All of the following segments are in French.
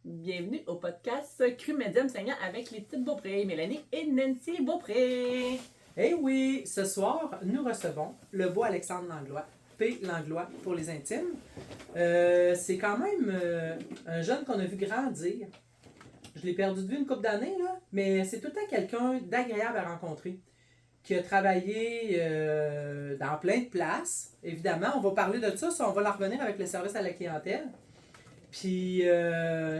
Bienvenue au podcast Cru Médium Saignant avec les petites Beaupré, Mélanie et Nancy Beaupré. Eh oui, ce soir, nous recevons le beau Alexandre Langlois, P. Langlois pour les intimes. C'est quand même un jeune qu'on a vu grandir. Je l'ai perdu de vue une couple d'années, là, mais c'est tout le temps quelqu'un d'agréable à rencontrer, qui a travaillé dans plein de places. Évidemment, on va parler de ça, on va la revenir avec le service à la clientèle. Puis,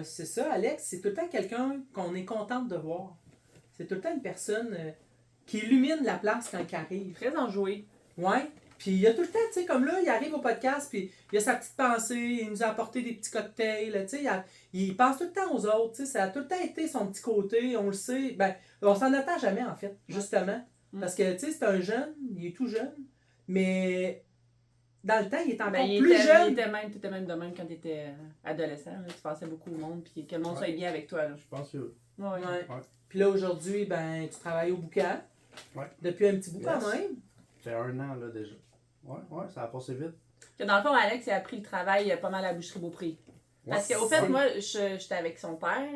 c'est ça, Alex, c'est tout le temps quelqu'un qu'on est contente de voir. C'est tout le temps une personne qui illumine la place quand il arrive. Très enjoué. Ouais. Puis il y a tout le temps, tu sais, comme là, il arrive au podcast, puis il a sa petite pensée, il nous a apporté des petits cocktails, tu sais, il pense tout le temps aux autres, tu sais, ça a tout le temps été son petit côté, on le sait. Ben, on s'en attend jamais, en fait, justement. Parce que, tu sais, c'est un jeune, il est tout jeune, mais dans le temps, il est encore plus jeune. T'étais même de même quand t'étais adolescent, là, tu passais beaucoup au monde, puis que le monde soit bien avec toi, là. Je pense que Ouais. Puis là, aujourd'hui, ben, tu travailles au boucan. Ouais. Depuis un petit bout quand même. c'est 1 an là déjà. Ouais, ça a passé vite. Que dans le fond, Alex, il a appris le travail pas mal à la boucherie Beaupré. Parce qu'au fait, moi, j'étais avec son père.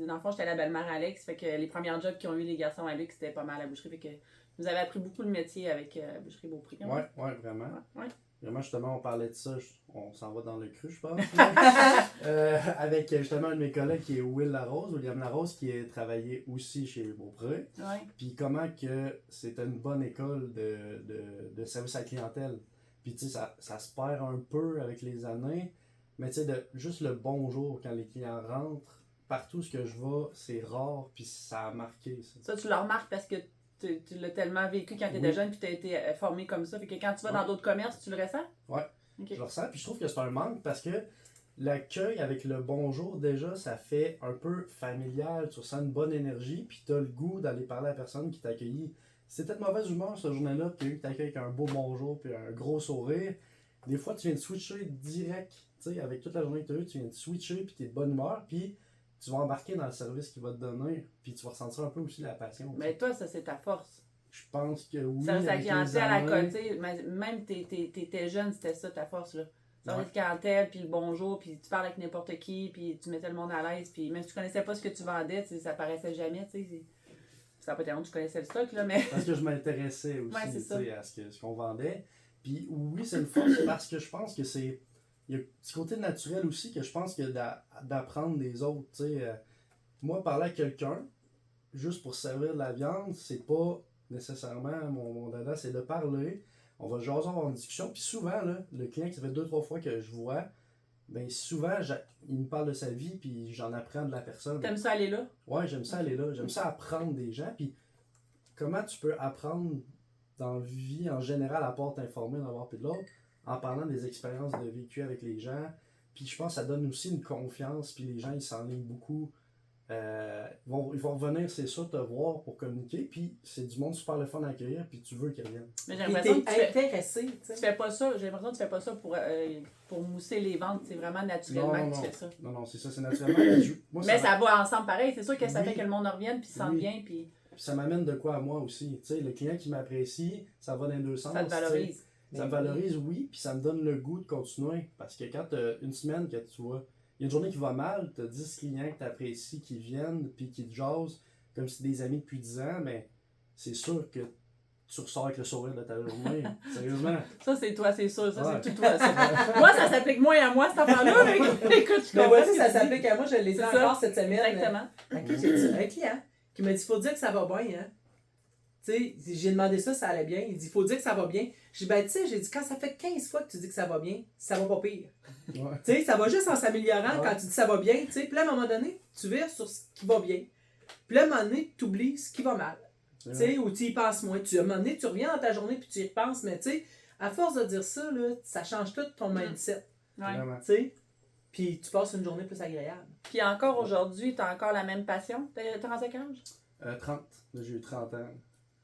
Dans le fond, j'étais la belle-mère Alex. Fait que les premiers jobs qu'ils ont eu les garçons avec, c'était pas mal à la boucherie. Fait que nous avez appris beaucoup le métier avec boucherie Beaupré. Ouais, vraiment. Ouais. Vraiment, justement, on parlait de ça. On s'en va dans le cru, je pense. Avec justement un de mes collègues qui est William Larose, qui a travaillé aussi chez Beaupré. Ouais. Puis comment que c'était une bonne école de service à la clientèle. Puis tu sais, ça se perd un peu avec les années. Mais tu sais, juste le bonjour quand les clients rentrent, partout ce que je vais, c'est rare, puis ça a marqué ça. Ça, tu le remarques parce que tu l'as tellement vécu quand tu étais jeune, puis tu as été formé comme ça. Fait que quand tu vas dans d'autres commerces, tu le ressens? Ouais, Okay. je le ressens, puis je trouve que c'est un manque parce que l'accueil avec le bonjour, déjà, ça fait un peu familial, tu ressens une bonne énergie, puis tu as le goût d'aller parler à la personne qui t'a accueilli. Si c'était de mauvaise humeur ce journée-là, puis quelqu'un qui t'accueille avec un beau bonjour, puis un gros sourire, des fois tu viens de switcher direct, tu sais, avec toute la journée que tu as eu, tu viens de switcher, puis tu es de bonne humeur, puis tu vas embarquer dans le service qu'il va te donner, puis tu vas ressentir un peu aussi la passion. Mais toi, ça, c'est ta force. Je pense que oui. Service à la clientèle à années, côté, même t'étais jeune, c'était ça ta force, là. Service à la clientèle, puis le bonjour, puis tu parles avec n'importe qui, puis tu mettais le monde à l'aise, puis même si tu connaissais pas ce que tu vendais, ça paraissait jamais, tu sais. Ça n'a pas été long, tu connaissais le stock, là, mais... Parce que je m'intéressais aussi, ouais, tu sais, à ce qu'on vendait. Puis oui, c'est une force parce que je pense que c'est... Il y a un petit côté naturel aussi que je pense que d'apprendre des autres, tu sais. Moi, parler à quelqu'un, juste pour servir de la viande, c'est pas nécessairement mon dada, c'est de parler. On va jaser, avoir une discussion. Puis souvent, là, le client qui ça fait 2-3 fois que je vois, ben souvent, il me parle de sa vie, puis j'en apprends de la personne. T'aimes ça aller là? Ouais, j'aime ça aller là. J'aime ça apprendre des gens. Puis comment tu peux apprendre dans la vie en général, à part t'informer d'un bord puis de l'autre, en parlant des expériences de vécu avec les gens. Puis je pense que ça donne aussi une confiance, puis les gens, ils s'enlignent beaucoup. Ils vont revenir, c'est sûr, te voir pour communiquer, puis c'est du monde super le fun à accueillir, puis tu veux qu'ils reviennent. Mais j'ai Et l'impression t'es que intéressé, tu sais. tu fais pas ça, j'ai l'impression que tu fais pas ça pour mousser les ventes, c'est vraiment naturellement que tu fais ça. Non, c'est ça, c'est naturellement. Moi, Mais ça va ensemble pareil, c'est sûr que ça Oui. fait que le monde revienne, puis se sente Oui. bien, puis Puis ça m'amène de quoi à moi aussi. Tu sais, le client qui m'apprécie, ça va dans les deux sens. ça te valorise. Tu sais. Ça me valorise, oui, puis ça me donne le goût de continuer. Parce que quand t'as une semaine que tu vois, il y a une journée qui va mal, t'as 10 clients que t'apprécies qui viennent, puis qui te jasent, comme si des amis depuis 10 ans, mais c'est sûr que tu ressors avec le sourire de ta journée. Sérieusement. Ça, c'est toi, c'est sûr, ça, Ouais. c'est tout toi. Ça. Moi, ça s'applique moins à moi, cette affaire-là, mais écoute, je Mais comprends voici, ce que ça tu dis. s'applique à moi, je l'ai dit C'est encore ça. cette semaine. Exactement. Un client qui m'a dit faut dire que ça va bien, hein. Tu sais, j'ai demandé ça allait bien. Il dit faut dire que ça va bien. J'ai dit ben tu sais, j'ai dit quand ça fait 15 fois que tu dis que ça va bien, ça va pas pire. Ouais. Tu sais, ça va juste en s'améliorant Ouais. quand tu dis ça va bien, tu sais. Puis là, à un moment donné, tu vires sur ce qui va bien. Puis là, à un moment donné, tu oublies ce qui va mal. Tu sais, ou tu y penses moins. À un moment donné, tu reviens dans ta journée puis tu y repenses, mais tu sais, à force de dire ça, là, ça change tout ton mindset. Ouais. Vraiment. Tu sais, puis tu passes une journée plus agréable. Puis encore aujourd'hui, t'as encore la même passion. T'as rendu à quel âge? 30. Là, j'ai eu 30 ans.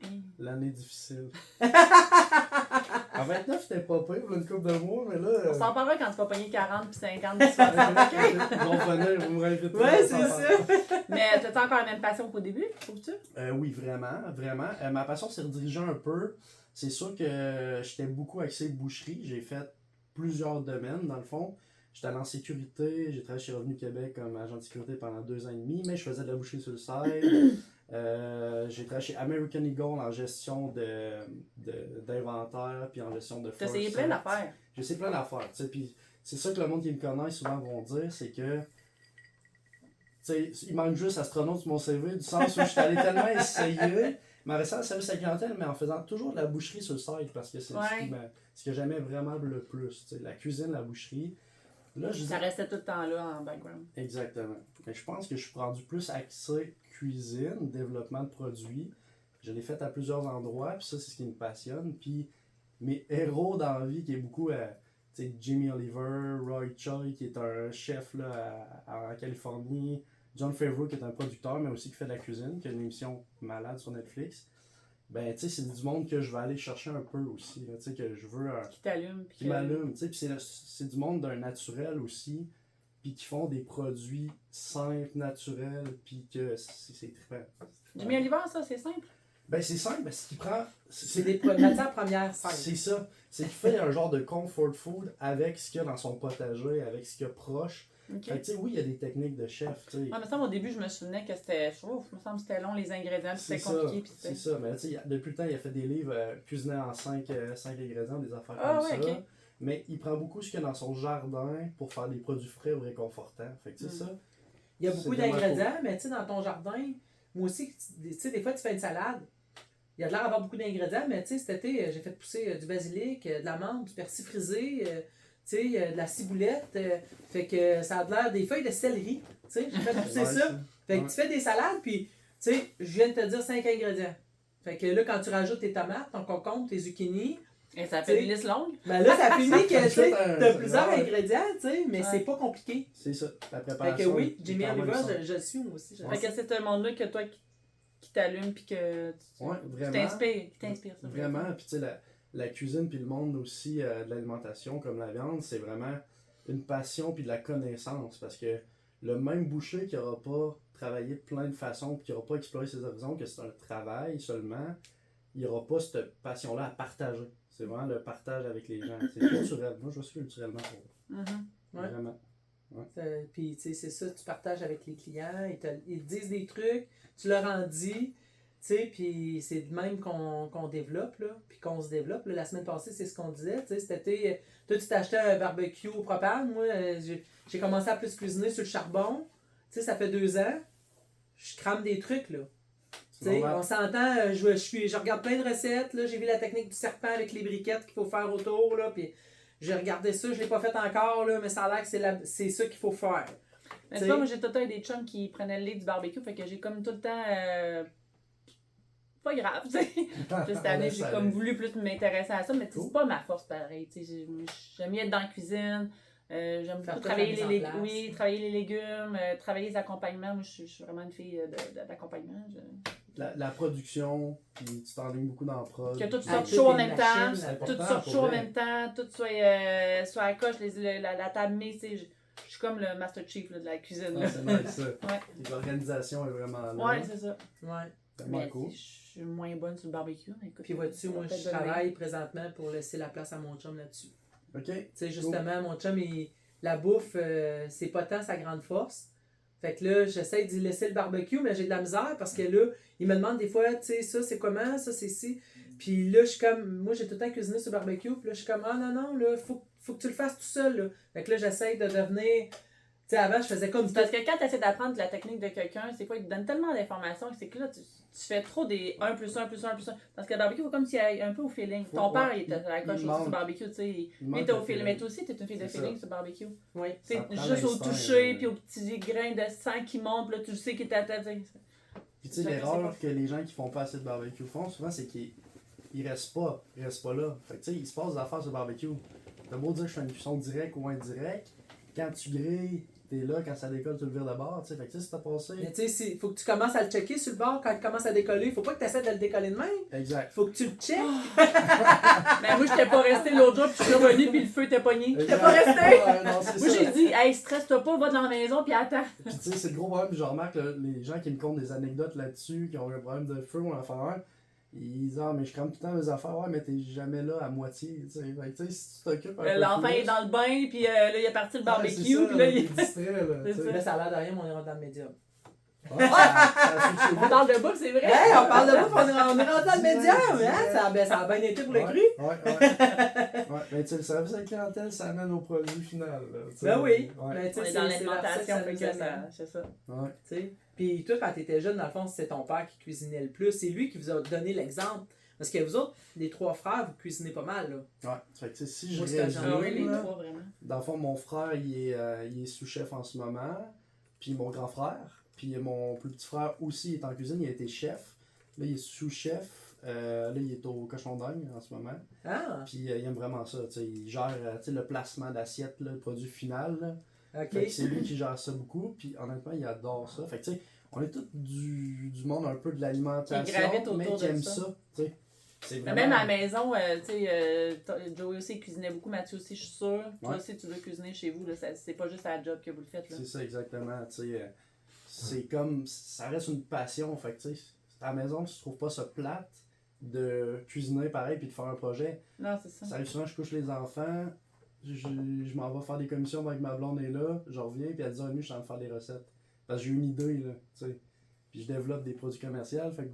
Hum. L'année difficile. En 29, c'était pas pire pour une couple de mois, mais là. On s'en parlera quand tu vas pogner 40 puis 50 puis 60, OK? Ils vont revenir, vous me réinviterez. Ouais, on c'est s'en parle. ça. Mais t'as encore la même passion qu'au début, trouves-tu? Oui, vraiment, vraiment. Ma passion s'est redirigée un peu. C'est sûr que j'étais beaucoup axé boucherie. J'ai fait plusieurs domaines, dans le fond. j'étais allé en sécurité, j'ai travaillé chez Revenu Québec comme agent de sécurité pendant 2 ans et demi, mais je faisais de la boucherie sur le side. J'ai travaillé chez American Eagle en gestion d'inventaire, puis en gestion de T'as essayé plein d'affaires. J'ai essayé plein d'affaires, tu sais, puis c'est ça que le monde qui me connaît souvent vont dire, c'est que il manque juste astronaute sur mon CV, du sens où je suis allé tellement essayer, mais en restant en service à la clientèle, mais en faisant toujours de la boucherie sur le site, parce que c'est ce que j'aimais vraiment le plus, la cuisine, la boucherie. Là, ça restait tout le temps là en background. Exactement. Mais je pense que je suis rendu plus axé cuisine, développement de produits. Je l'ai fait à plusieurs endroits, puis ça, c'est ce qui me passionne. Puis mes héros dans la vie, qui est beaucoup Jamie Oliver, Roy Choi, qui est un chef là, en Californie, John Favreau, qui est un producteur, mais aussi qui fait de la cuisine, qui a une émission malade sur Netflix. Ben, tu sais, c'est du monde que je vais aller chercher un peu aussi, tu sais, que je veux... qui t'allume. Qui m'allume, tu sais, puis c'est du monde d'un naturel aussi, puis qui font des produits simples, naturels, puis que c'est trippant. Jimmy Oliver, ça, c'est simple? Ben, c'est simple, parce qu'il prend... C'est des matières premières simples. C'est ça. C'est qu'il fait un genre de comfort food avec ce qu'il y a dans son potager, avec ce qu'il y a proche. Okay. Fait que, tu sais, oui, il y a des techniques de chef, tu sais. Ouais, mais ça, au début, je me souvenais que c'était chaud. Il me semble que c'était long, les ingrédients, c'était compliqué. C'est ça, mais tu sais, depuis le temps, il a fait des livres cuisinés en 5 ingrédients, des affaires comme ça. Okay. Mais il prend beaucoup ce qu'il y a dans son jardin pour faire des produits frais ou réconfortants. Fait que, tu sais, ça... Il y a beaucoup d'ingrédients, mais tu sais, dans ton jardin, moi aussi, tu sais, des fois, tu fais une salade. Il y a de l'air d'avoir beaucoup d'ingrédients, mais tu sais, cet été, j'ai fait pousser du basilic, de la menthe, du persil frisé, tu sais, de la ciboulette. Fait que ça a de l'air des feuilles de céleri. Tu sais, j'ai fait pousser ça. Fait que tu fais des salades, puis, tu sais, je viens de te dire 5 ingrédients. Fait que là, quand tu rajoutes tes tomates, ton concombre, tes zucchini. Et ça fait une liste longue. Ben là, ça finit que tu sais, t'as plusieurs ingrédients, tu sais, mais c'est pas compliqué. C'est ça, la préparation. Fait que oui, Jamie Oliver, je le suis moi aussi. Fait que c'est un monde-là que toi qui t'allume puis que tu t'inspires. Vraiment, puis tu sais, la cuisine puis le monde aussi de l'alimentation comme la viande, c'est vraiment une passion puis de la connaissance, parce que le même boucher qui n'aura pas travaillé de plein de façons puis qui n'aura pas exploré ses horizons, que c'est un travail seulement, il n'y aura pas cette passion-là à partager. C'est vraiment le partage avec les gens. C'est culturel. Moi, je suis culturellement pour Ouais. Vraiment. Ouais. Puis, tu sais, c'est ça, tu partages avec les clients, ils te disent des trucs, tu leur en dis, tu sais, puis c'est de même qu'on développe, là, puis qu'on se développe. Là, la semaine passée, c'est ce qu'on disait, tu sais, cet été, toi, tu t'achetais un barbecue au propane, moi, j'ai commencé à plus cuisiner sur le charbon, tu sais, ça fait 2 ans, je crame des trucs, là. T'sais, on s'entend, je regarde plein de recettes, là, j'ai vu la technique du serpent avec les briquettes qu'il faut faire autour, là, puis j'ai regardé ça, je l'ai pas fait encore, là, mais ça a l'air que c'est ça qu'il faut faire. Mais tu vois, moi j'ai tout le temps des chums qui prenaient le lait du barbecue, fait que j'ai comme tout le temps... pas grave, tu sais. Cette année, j'ai comme voulu plus m'intéresser à ça, mais c'est pas ma force pareil, tu sais. J'aime mieux être dans la cuisine. J'aime beaucoup travailler les légumes, travailler les accompagnements. Moi, je suis vraiment une fille d'accompagnement. La production, puis tu t'enlignes beaucoup dans la prod. Que tout sorte chaud en même temps, tout sorte chaud en même temps, tout soit à coche, la table mise, tu sais. Je suis comme le Master Chief là, de la cuisine. Ah, c'est nice ça. Ouais. L'organisation est vraiment là. Ouais, c'est ça. Ouais. Mais cool. Je suis moins bonne sur le barbecue. Écoute, puis vois-tu, moi je travaille présentement pour laisser la place à mon chum là-dessus. OK. Tu sais, justement, mon chum, la bouffe, c'est pas tant sa grande force. Fait que là, j'essaie d'y laisser le barbecue, mais j'ai de la misère parce que là, il me demande des fois, tu sais, ça c'est comment, ça c'est ci. Puis là, je suis comme, moi j'ai tout le temps cuisiné sur le barbecue, puis là, je suis comme, ah non, là, faut que tu le fasses tout seul, là. Fait que là, j'essaie de devenir. Tu sais, avant, je faisais comme. Parce que quand tu essaies d'apprendre la technique de quelqu'un, c'est quoi? Il te donne tellement d'informations que c'est que là, tu fais trop des 1 plus 1 plus 1 plus 1. Parce que le barbecue, comme s'il y a un peu au feeling. Ton père, il était à la coche aussi sur le barbecue, tu sais. Il était au feeling. Mais toi aussi, tu es une fille de feeling sur le barbecue. Oui. C'est juste au toucher, puis aux petits grains de sang qui montent, là, tu sais qu'il est à tête. Puis tu sais, l'erreur que les gens qui font pas assez de barbecue font, souvent, c'est qu'ils restent pas là. Fait que tu sais, il se passe des affaires sur le barbecue. T'as beau dire que je fais une cuisson directe ou indirecte, quand tu grilles, t'es là, quand ça décolle, tu le vires de bord, tu sais. Fait que tu sais, si t'as passé. Mais tu sais, il faut que tu commences à le checker sur le bord quand il commence à décoller. Faut pas que tu essaies de le décoller de même. Exact. Faut que tu le checkes. Mais moi, j'étais pas resté l'autre jour, puis je suis revenu, puis le feu était pogné. J'étais pas resté. Ouais, non, moi, j'ai dit, hey, stresse-toi pas, va dans la maison, puis attends. Puis tu sais, c'est le gros problème, je remarque là, les gens qui me content des anecdotes là-dessus, qui ont eu un problème de feu ou un affaire, ils disent, ah, mais je crame tout le temps mes affaires, ouais, mais t'es jamais là à moitié, tu sais. Fait que, tu sais, si tu t'occupes un peu L'enfant plus, est dans le bain, puis là, il est parti le barbecue, ouais, c'est ça, puis là, il... t'es distrait, là, C'est tu sais. Là, ça a l'air de rien, mais on est rendu dans le médium. Ouais, ça a switché On vite. parle de bouffe, c'est vrai? Hey, on parle de bouffe, on est rendu dans le médium, Ouais, hein? Ça a bien été pour le cru. Ouais, mais tu sais, le service à la clientèle, ça amène au produit final, là, tu sais. Ben oui. Ouais. Ben, tu On sais, est dans c'est vers ça que l'alimentation, ça fait nous que amène. c'est ça. Ouais. Tu sais. Puis toi, quand t'étais jeune, dans le fond, c'était ton père qui cuisinait le plus. C'est lui qui vous a donné l'exemple. Parce que vous autres, les 3 frères, vous cuisinez pas mal, là. Ouais, fait que tu sais, si je Moi, c'est résume, Ah oui, les là, 3, vraiment. dans le fond, mon frère, il est sous-chef en ce moment, puis mon grand frère, puis mon plus petit frère aussi est en cuisine, il a été chef. Là, il est sous-chef, là, il est au cochon d'Inde en ce moment. Ah, Puis il aime vraiment ça, tu sais, il gère tu sais, le placement d'assiette, là, le produit final, là. ok. Fait que c'est lui qui gère ça beaucoup, puis honnêtement, il adore ça. Fait que tu sais, on est tous du monde un peu de l'alimentation, Qui gravite autour mais qui de aime ça. ça, tu sais. C'est Mais vraiment... même à la maison, tu sais, Joey aussi il cuisinait beaucoup, Mathieu aussi, je suis sûre. Toi Ouais. aussi, tu dois cuisiner chez vous, là, c'est pas juste à la job que vous le faites. Là. C'est ça, exactement, tu sais. C'est comme... Ça reste une passion, fait que tu sais, à la maison, tu trouves pas ça plate de cuisiner pareil puis de faire un projet. Non, c'est ça. Ça arrive souvent, je couche les enfants, je m'en vais faire des commissions avec ma blonde est là, je reviens, puis à 10h30, je suis en train de faire des recettes. Parce que j'ai une idée, là, tu sais. Puis je développe des produits commerciaux, fait que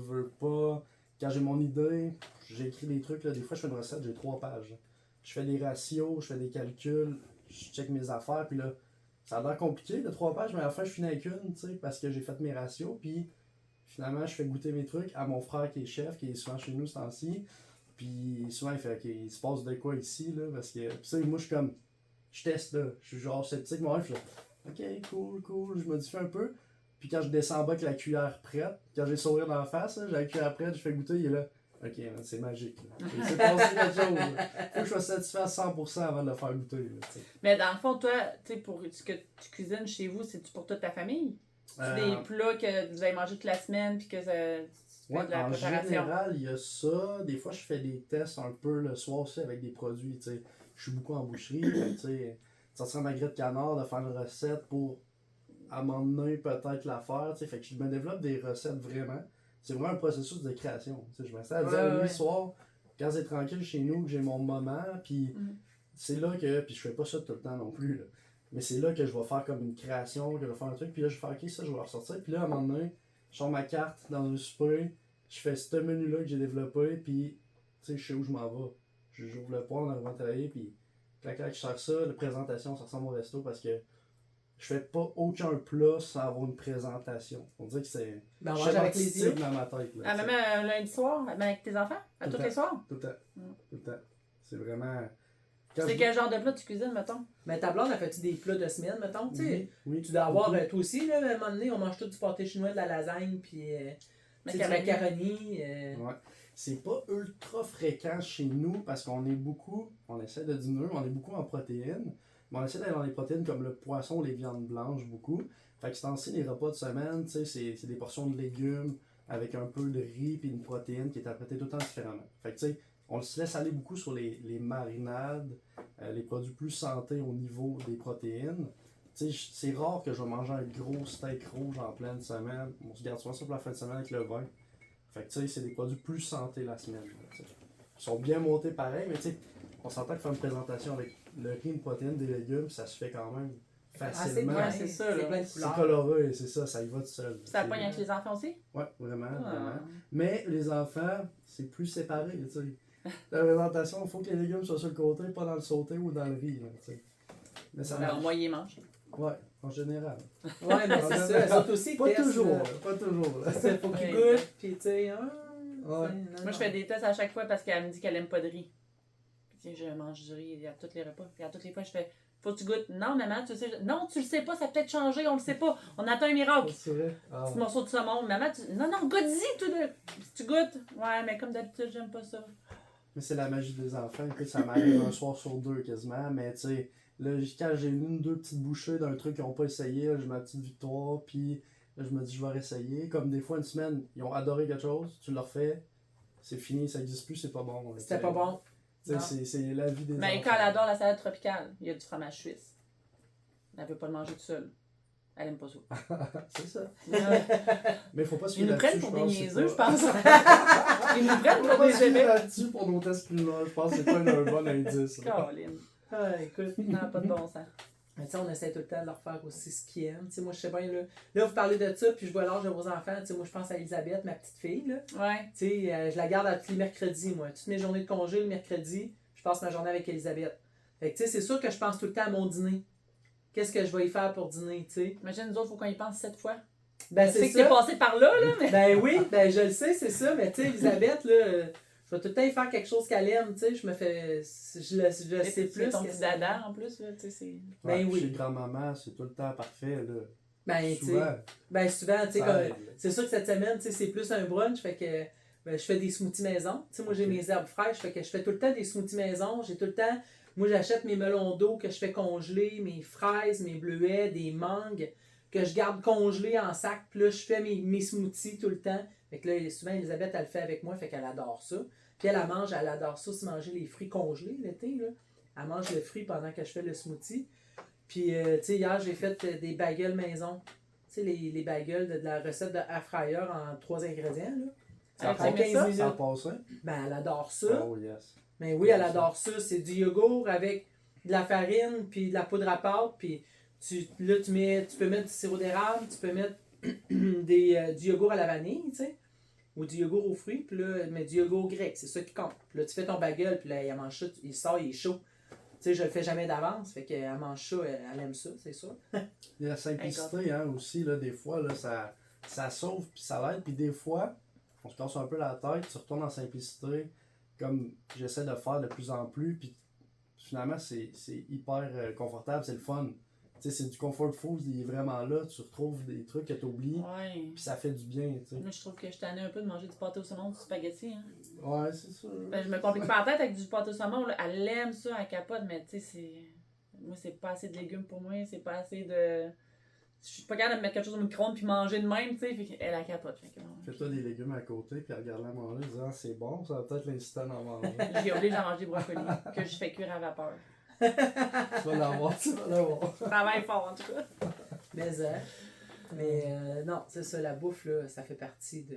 veux pas... Quand j'ai mon idée, j'écris des trucs, là, des fois je fais une recette, j'ai 3 pages. Je fais des ratios, je fais des calculs, je check mes affaires, puis là, ça a l'air compliqué de 3 pages, mais à la fin je finis avec une, tu sais, parce que j'ai fait mes ratios, puis finalement je fais goûter mes trucs à mon frère qui est chef, qui est souvent chez nous ce temps-ci. Puis souvent il fait, ok, il se passe de quoi ici, là, parce que, tu sais, moi je suis comme, je teste, là, je suis genre sceptique, moi je fais, ok, cool, je modifie un peu. Puis quand je descends en bas avec la cuillère prête, quand j'ai le sourire dans la face, là, j'ai la cuillère prête, je fais goûter, il est là. Ok, man, c'est magique. C'est passé quelque chose. Là. Faut que je sois satisfait à 100% avant de le faire goûter. Là, Mais dans le fond, toi, tu sais, pour ce que tu cuisines chez vous, c'est-tu pour toute ta famille? C'est des plats que vous avez mangé toute la semaine, puis que tu fais de la en préparation? général, il y a ça. Des fois, je fais des tests un peu le soir aussi avec des produits. T'sais. Je suis beaucoup en boucherie. Sortir ma grille de canard, de faire une recette pour à un moment donné peut-être la faire. Fait que je me développe des recettes vraiment. C'est vraiment un processus de création. T'sais, je m'installe à 10h30 le soir, quand c'est tranquille chez nous, que j'ai mon moment, puis c'est là que. Puis je fais pas ça tout le temps non plus. Là. Mais c'est là que je vais faire comme une création, que je vais faire un truc, puis là je vais faire ok, ça je vais le ressortir. Puis là à un moment donné, je sors ma carte dans un souper, je fais ce menu-là que j'ai développé, puis tu sais, je sais où je m'en vais. J'ouvre le poêle en arrivant à travailler, puis clac, je sers ça, la présentation, ça ressemble au resto parce que je fais pas aucun plat sans avoir une présentation. On dirait que c'est. Ben, on mange avec les yeux. dans ma tête. Là, Ah, même un lundi soir, avec tes enfants? À Tout tous le les temps. soirs? Tout le temps. Mm. Tout le temps. C'est vraiment. Quand C'est je- quel genre de plat tu cuisines, mettons? Mais ta blonde, a fait-tu des plats de semaine, mettons? Tu sais, Oui. tu dois avoir, toi aussi, là, à un moment donné, on mange tout du pâté chinois, de la lasagne, puis tu sais, du macaroni. Ouais. C'est pas ultra fréquent chez nous parce qu'on est beaucoup, on essaie de diminuer, on est beaucoup en protéines. Mais on essaie d'aller dans les protéines comme le poisson, les viandes blanches, beaucoup. Fait que c'est ainsi les repas de semaine, tu sais, c'est des portions de légumes avec un peu de riz puis une protéine qui est interprétée tout le temps différemment. Fait que tu sais, on se laisse aller beaucoup sur les marinades, les produits plus santé au niveau des protéines. Tu sais, c'est rare que je vais manger un gros steak rouge en pleine semaine. On se garde souvent ça pour la fin de semaine avec le vin. Fait que tu sais, c'est des produits plus santé la semaine. Là, t'sais. Ils sont bien montés pareil, mais tu sais, on s'entend que faire une présentation avec le riz, une protéine, des légumes, ça se fait quand même facilement. bien, c'est ça, là. plein de C'est couleurs. coloré, c'est ça, ça y va tout seul. Ça pogne avec les enfants aussi? Ouais, vraiment, Ah. vraiment. Mais les enfants, c'est plus séparé, tu sais. La présentation, il faut que les légumes soient sur le côté, pas dans le sauté ou dans le riz, là, tu sais. Mais ça Alors, marche. moi, ils mangent. Ouais, en général. Ouais, mais c'est ça, les autres aussi, Pas testent, toujours, là. pas toujours. là. C'est faut qu'ils Ouais. goûtent, puis tu sais, Ouais. Moi, je fais des tests à chaque fois parce qu'elle me dit qu'elle aime pas de riz. Puis, je mange du riz à tous les repas. Puis à toutes les fois, je fais faut que tu goûtes. Non, maman, tu sais. Non, tu le sais pas, ça a peut-être changé, on le sait pas. On attend un miracle. C'est vrai? Ah. Petit morceau de saumon. Maman, non, goûte-y, tout de. Si tu goûtes. Ouais, mais comme d'habitude, j'aime pas ça. Mais c'est la magie des enfants. Écoute, ça m'arrive un soir sur 2 quasiment. Mais tu sais, là, quand j'ai une, 2 petites bouchées d'un truc qu'ils n'ont pas essayé, là, j'ai ma petite victoire. Puis là, je me dis, je vais réessayer. Comme des fois, une semaine, ils ont adoré quelque chose, tu leur fais, c'est fini, ça n'existe plus, c'est pas bon. là, c'était t'sais. pas bon. T'sais, c'est la vie des Mais enfants. quand elle adore la salade tropicale, il y a du fromage suisse. Elle veut pas le manger tout seul. Elle aime pas ça. C'est ça. Ouais. Mais faut pas se Ils fier nous là-dessus, prennent pour des c'est niaiseux, je pas- pense. Ils nous prennent Faut pour pas des se fier bébés. là-dessus pour nos tests culinaires. Je pense que c'est pas un bon indice. là. Colin. Ah, écoute. Non, pas de bon sens. Mais tu sais, on essaie tout le temps de leur faire aussi ce qu'ils aiment. Tu sais, moi, je sais bien, là, vous parlez de ça, puis je vois l'âge de vos enfants. Tu sais, moi, je pense à Elisabeth, ma petite fille, là. Ouais. Tu sais, je la garde à tous les mercredis, moi. Toutes mes journées de congé, le mercredi, je passe ma journée avec Elisabeth. Fait que, tu sais, c'est sûr que je pense tout le temps à mon dîner. Qu'est-ce que je vais y faire pour dîner, tu sais? Imagine, nous autres, faut qu'on y pense 7 fois. Ben, Je sais c'est que t'es ça. passé par là, mais. Ben oui, ben je le sais, c'est ça. Mais tu sais, Elisabeth, là, je vais tout le temps y faire quelque chose qu'elle aime, tu sais. Je me fais. Je le sais Tu fais plus. ton que petit ça. dada en plus, là, tu sais, c'est. Ben Ouais, oui. Chez grand-maman, c'est tout le temps parfait. Là. Ben, tu sais. Souvent. Ben souvent, tu sais, Ça comme- aide, là. c'est sûr que cette semaine, tu sais, c'est plus un brunch, fait que ben, je fais des smoothies maison. Tu sais, moi, j'ai Ok. mes herbes fraîches, fait que je fais tout le temps des smoothies maison. J'ai tout le temps, moi, j'achète mes melons d'eau que je fais congeler, mes fraises, mes bleuets, des mangues que je garde congelés en sac. Puis là, je fais mes smoothies tout le temps. Fait que là, souvent, Elisabeth, elle le fait avec moi, fait qu'elle adore ça. Puis elle adore ça aussi, manger les fruits congelés l'été, là. Elle mange le fruit pendant que je fais le smoothie. Puis, tu sais, hier, j'ai fait des bagels maison. Tu sais, les bagels de la recette de air fryer en 3 ingrédients, là. Elle prend aimait 15 ça? minutes. Ça a passé? Ben, elle adore ça. Oh yes. Mais oui, elle adore ça. C'est du yogourt avec de la farine, puis de la poudre à pâte, puis tu peux mettre du sirop d'érable, tu peux mettre du yogourt à la vanille, tu sais, ou du yogourt aux fruits, puis là, mais du yogourt grec, c'est ça qui compte. Puis là, tu fais ton bagel, puis là, elle mange ça, il sort, il est chaud. Tu sais, je le fais jamais d'avance, fait qu'elle mange ça, elle aime ça, c'est sûr. Il y a la simplicité hein, aussi, là, des fois, là, ça sauve puis ça l'aide. Puis des fois, on se casse un peu la tête, tu retournes en simplicité, comme j'essaie de faire de plus en plus. Puis finalement, c'est hyper confortable, c'est le fun. Tu sais, c'est du comfort food, il est vraiment là, tu retrouves des trucs que tu oublies, Ouais. puis ça fait du bien, tu sais. Moi, je trouve que je tannais un peu de manger du pâté au saumon, du spaghetti. Hein. Ouais, c'est sûr. Ben, je me complique pas la tête avec du pâté au saumon. Là. Elle aime ça, elle capote, mais tu sais, c'est. Moi, c'est pas assez de légumes pour moi, c'est pas assez de. Je suis pas capable de mettre quelque chose au micro-ondes puis manger de même, tu sais. Fait qu'elle a capote. Fait que, bon, Fais-toi des légumes à côté, puis regarde-la manger, disant c'est bon, ça va peut-être l'inciter à en manger. j'ai oublié d'en manger des brocolis que je fais cuire à vapeur. Tu vas l'avoir, tu vas l'avoir. Travaille fort, en tout cas. Mais non, c'est ça, la bouffe, là, ça fait partie de...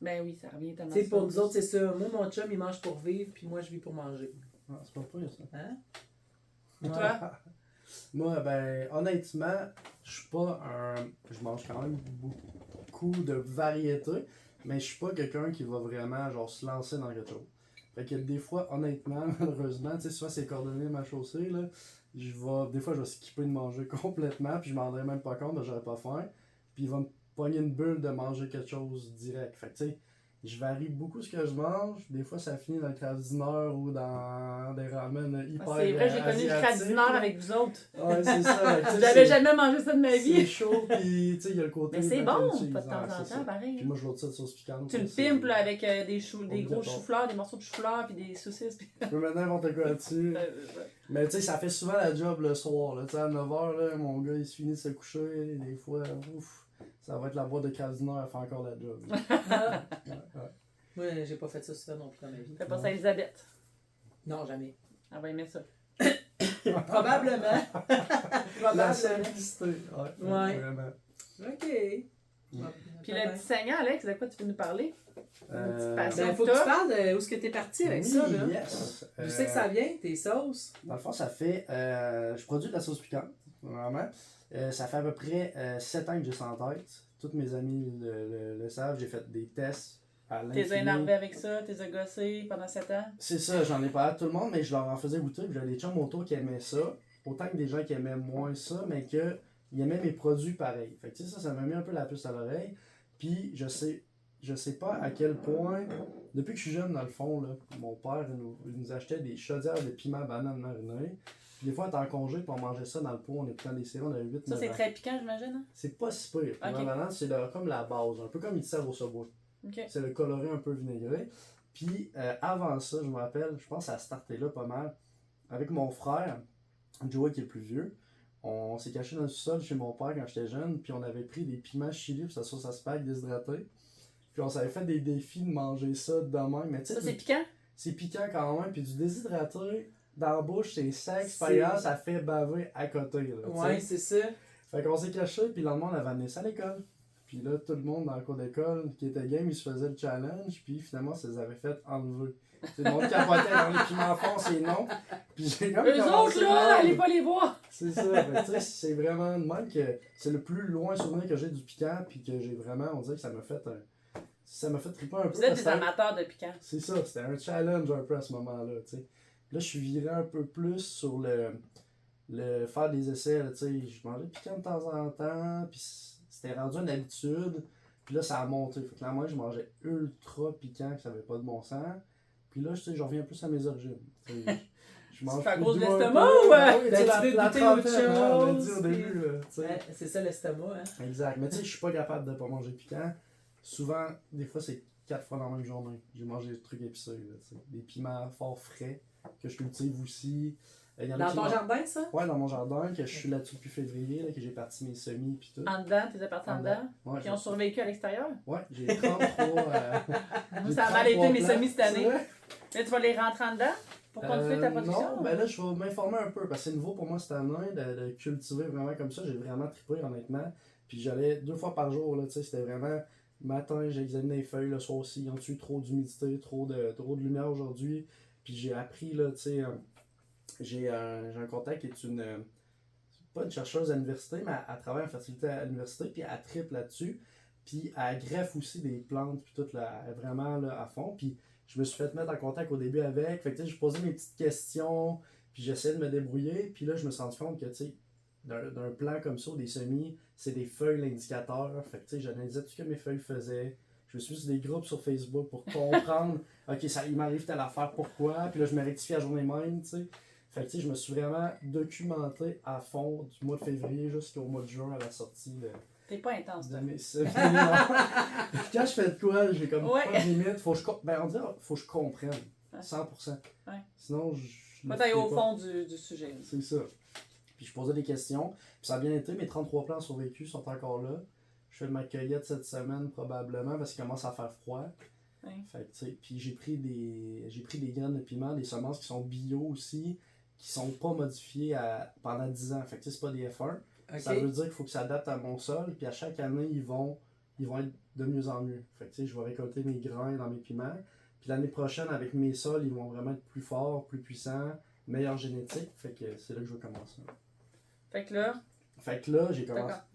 Ben oui, ça revient tellement. Tu sais, pour nous autres, c'est ça. Moi, mon chum, il mange pour vivre, puis moi, je vis pour manger. Ah, c'est pas pire, ça. Hein? Et toi? Moi, ben, honnêtement, je suis pas un. Je mange quand même beaucoup de variétés, mais je suis pas quelqu'un qui va vraiment, genre, se lancer dans quelque chose. Fait que des fois, honnêtement, malheureusement, tu sais, souvent c'est coordonné ma chaussée, là. Des fois, je vais skipper de manger complètement, puis je m'en rendrai même pas compte, ben, j'aurais pas faim. Puis il va me pogner une bulle de manger quelque chose direct. Fait que, tu sais, je varie beaucoup ce que je mange. Des fois, ça finit dans le Kraft Dinner ou dans des ramen hyper Ah, c'est vrai, j'ai connu le Kraft asiatiques, Dinner là. avec vous autres. Ouais, c'est ça. Fait que, tu sais, J'avais c'est- jamais mangé ça de ma C'est vie. chaud, pis tu sais, il y a le côté. Mais c'est mac and bon, cheese, pas de temps ouais, en c'est temps, ça. pareil. Puis moi, je veux ça de sauce piquante. Tu le ça, c'est- pimpes là, avec des gros Obligatoire. choux-fleurs, des morceaux de choux-fleurs, puis des saucisses. Puis... Je peux mettre n'importe quoi là-dessus. Mais tu sais, ça fait souvent la job le soir. Là. Tu sais, à 9h, là, mon gars, il se finit de se coucher. Des fois, ouf, ça va être la boîte de Kraft Dinner à faire encore la job. Ah. Ouais, ouais. Moi, j'ai pas fait ça souvent non plus dans ma vie. Fais pas ça à Elisabeth. Non, jamais. Elle va aimer ça. Probablement. La Probablement. simplicité. Ouais, Ouais. vraiment. OK. Puis le petit saignant, Alex, de quoi tu veux nous parler? Une petite passion. Ben, faut que tu parles de où est-ce que t'es parti avec oui, ça, là. yes. Je sais que ça vient, tes sauces. Dans le fond, ça fait. Je produis de la sauce piquante, vraiment. Ça fait à peu près 7 ans que j'ai ça en tête. Tous mes amis le savent. J'ai fait des tests à l'infini. T'es énervé avec ça, t'es gossé pendant 7 ans. C'est ça, j'en ai parlé à tout le monde, mais je leur en faisais goûter. Puis j'avais des chums autour qui aimaient ça. Autant que des gens qui aimaient moins ça, mais qu'ils aimaient mes produits pareils. Fait que tu sais, ça m'a mis un peu la puce à l'oreille. Puis je sais pas à quel point, depuis que je suis jeune, dans le fond, là, mon père il nous achetait des chaudières de piment banane marinée. Puis des fois, on était en congé, puis on mangeait ça dans le pot, on écoutait des séries, on avait 8 Ça, c'est très piquant, j'imagine. Hein? C'est pas si pire. Ok. La banane, c'est comme la base, un peu comme il sert au Subway. Ok. C'est le coloré un peu vinaigré. Puis avant ça, je me rappelle, je pense que ça a starté là pas mal. Avec mon frère, Joey qui est le plus vieux, on s'est caché dans le sous-sol chez mon père quand j'étais jeune, puis on avait pris des piments chili pour sa sauce à spag déshydraté. Puis on s'avait fait des défis de manger ça demain. Mais tu sais, Ça, c'est piquant? c'est piquant quand même, puis du déshydraté dans la bouche, c'est sec, c'est pas C'est- grave, ça fait baver à côté. Là, tu Ouais, sais. c'est ça. Fait qu'on s'est caché, puis le lendemain, on avait amené ça à l'école. Puis là, tout le monde dans le cours d'école qui était game, ils se faisaient le challenge, puis finalement, ça les avait fait enlever. C'est le monde capotait dans les piments forts, c'est non. Puis j'ai comme Eux autres, là, allez pas les voir! C'est ça, tu sais, c'est vraiment de même que c'est le plus loin souvenir que j'ai du piquant, puis que j'ai vraiment, on dirait que ça m'a fait triper un peu. Vous êtes des parce que amateurs de piquant. c'est ça, c'était un challenge un peu à ce moment-là, tu sais. Là, je suis viré un peu plus sur le faire des essais, là, tu sais. Je mangeais piquant de temps en temps, puis c'était rendu une habitude. Puis là, ça a monté. Fait que là, moi, je mangeais ultra piquant, que ça avait pas de bon sens. Puis là, tu sais, je reviens plus à mes origines. Tu sais, je mange C'est à plus cause de doux un l'estomac peu. ou, Ben oui, tu sais, D'habitude, la goûter autre trentaine, hein, on l'a dit chose, au début, là, tu sais. Ouais, c'est ça l'estomac, hein. Exact. Mais tu sais, je suis pas capable de pas manger piquant. Souvent, des fois, c'est 4 fois dans la même journée. J'ai mangé des trucs épicés, là, tu sais. Des piments forts frais que je cultive aussi. Il y en a Dans qui ton mangent- jardin, ça? Ouais, dans mon jardin, que je suis là-dessus depuis février, là, que j'ai parti mes semis puis tout. En dedans, t'es parti en dedans? Ouais, Puis ils ont survécu à l'extérieur? ouais, j'ai 33. Moi, j'ai ça a mal été 33 mes plants. semis cette année. C'est vrai? Mais tu vas les rentrer en dedans pour continuer ta production? Non, ben là, je vais m'informer un peu parce que c'est nouveau pour moi cette année de cultiver vraiment comme ça. J'ai vraiment trippé, honnêtement. Puis j'allais 2 fois par jour, là, tu sais, c'était vraiment. Matin, j'examinais les feuilles, le soir aussi. Ils ont eu trop d'humidité, trop de lumière aujourd'hui. Puis j'ai appris, là, tu sais, j'ai un contact qui est pas une chercheuse à l'université, mais elle travaille en fertilité à l'université, puis elle tripe là-dessus. Puis elle greffe aussi des plantes, puis tout, là, vraiment là, à fond. Puis je me suis fait mettre en contact au début avec. Fait que tu sais, je posais mes petites questions, puis j'essayais de me débrouiller. Puis là, je me suis rendu compte que, tu sais, d'un plan comme ça, des semis, c'est des feuilles l'indicateur. Fait que, tu sais, j'analysais tout ce que mes feuilles faisaient. Je me suis mis sur des groupes sur Facebook pour comprendre, ok, ça, il m'arrive telle affaire, pourquoi. Puis là, je me rectifie à la journée même, tu sais. Fait que, tu sais, je me suis vraiment documenté à fond du mois de février jusqu'au mois de juin à la sortie T'es pas intense, de toi. mes semis. Quand je fais de quoi, j'ai comme Ouais. pas de limite. On dirait, faut que je comprenne. 100%. Ouais. Sinon, je Faut le aller fais au pas. fond du sujet. C'est ça. Puis je posais des questions. Puis ça a bien été. Mes 33 plants survécus sont encore là. Je fais ma cueillette cette semaine probablement parce qu'il commence à faire froid. Ouais. Fait que, tu sais, puis j'ai pris des graines de piment, des semences qui sont bio aussi, qui sont pas modifiées pendant 10 ans. Fait que tu sais, c'est pas des F1. Ok. Ça veut dire qu'il faut que ça adapte à mon sol. Puis à chaque année, ils vont être de mieux en mieux. Fait que tu sais, je vais récolter mes grains dans mes piments. Puis l'année prochaine, avec mes sols, ils vont vraiment être plus forts, plus puissants, meilleure génétique. Fait que c'est là que je vais commencer. Fait que là, J'ai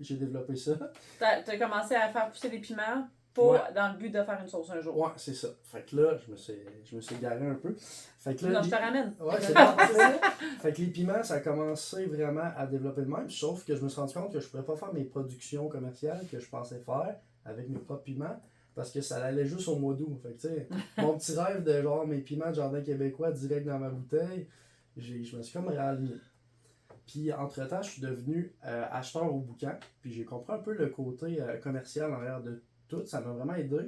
j'ai développé ça. t'as commencé à faire pousser des piments dans le but de faire une sauce un jour. Ouais, c'est ça. Fait que là, je me suis garé un peu. Fait que là, Non, je te ramène. Ouais, c'est parfait. Fait que les piments, ça a commencé vraiment à développer de même. Sauf que je me suis rendu compte que je pourrais pas faire mes productions commerciales que je pensais faire avec mes propres piments. Parce que ça allait juste au mois d'août. Fait que tu sais, mon petit rêve de genre mes piments de jardin québécois direct dans ma bouteille, je me suis comme réaligné. Puis entre-temps, je suis devenu acheteur au boucan. Puis j'ai compris un peu le côté commercial en arrière de tout. Ça m'a vraiment aidé.